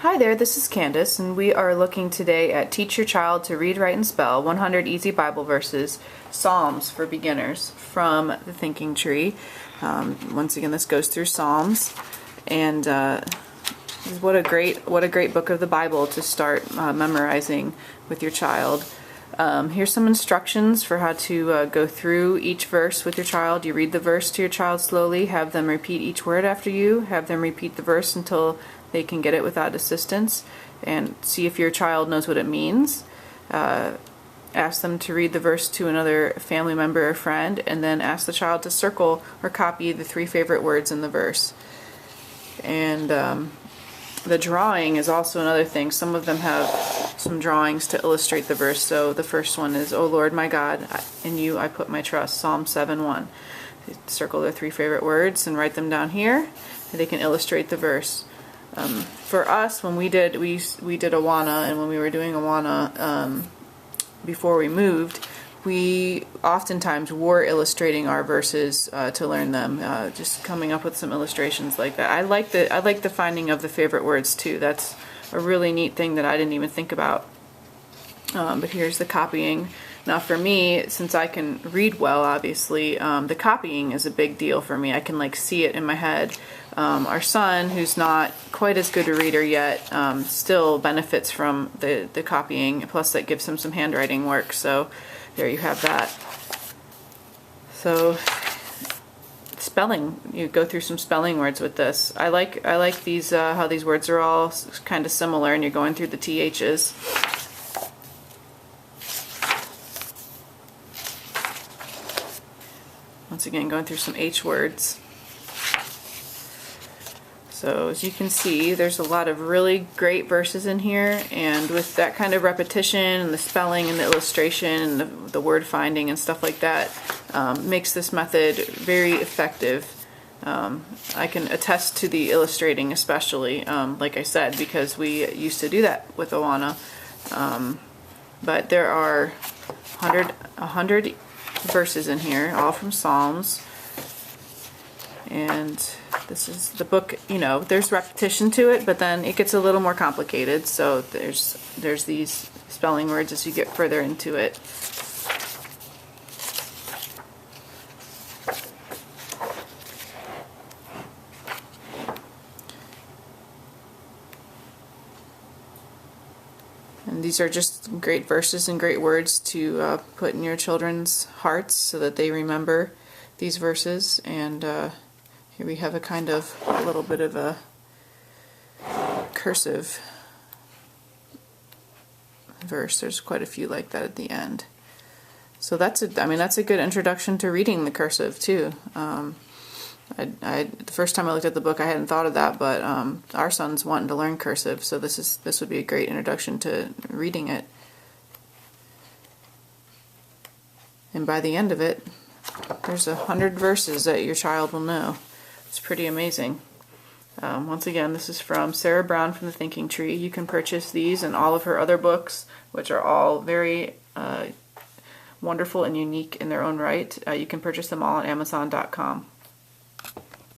Hi there, this is Candace, and we are looking today at Teach Your Child to Read, Write, and Spell, 100 Easy Bible Verses, Psalms for Beginners, from the Thinking Tree. Once again, this goes through Psalms, and what a great book of the Bible to start memorizing with your child. Here's some instructions for how to go through each verse with your child. You read the verse to your child slowly, have them repeat each word after you, have them repeat the verse until they can get it without assistance, and see if your child knows what it means. Ask them to read the verse to another family member or friend, and then ask the child to circle or copy the 3 favorite words in the verse. And the drawing is also another thing. Some of them have some drawings to illustrate the verse. So the first one is, "O Lord my God, in you I put my trust," Psalm 7:1. Circle their 3 favorite words and write them down here, and they can illustrate the verse. For us, when we did Awana, and when we were doing Awana before we moved, we oftentimes were illustrating our verses to learn them, just coming up with some illustrations like that. I like the finding of the favorite words too. That's a really neat thing that I didn't even think about. But here's the copying. Now for me, since I can read well, obviously, the copying is a big deal for me. I can see it in my head. Our son, who's not quite as good a reader yet, still benefits from the copying. Plus that gives him some handwriting work. So there you have that. So spelling, you go through some spelling words with this. I like these how these words are all kind of similar, and you're going through the THs. Once again, going through some H words. So as you can see, there's a lot of really great verses in here, and with that kind of repetition and the spelling and the illustration and the word finding and stuff like that, makes this method very effective. I can attest to the illustrating especially, like I said, because we used to do that with Awana. But there are 100 verses in here, all from Psalms. And this is the book, there's repetition to it, but then it gets a little more complicated. So there's these spelling words as you get further into it. And these are just great verses and great words to put in your children's hearts so that they remember these verses. And here we have a little bit of a cursive verse. There's quite a few like that at the end. So that's a good introduction to reading the cursive too. The first time I looked at the book, I hadn't thought of that, but our son's wanting to learn cursive, so this would be a great introduction to reading it. And by the end of it, there's 100 verses that your child will know. It's pretty amazing. Once again, this is from Sarah Brown from the Thinking Tree. You can purchase these and all of her other books, which are all very wonderful and unique in their own right. You can purchase them all on Amazon.com.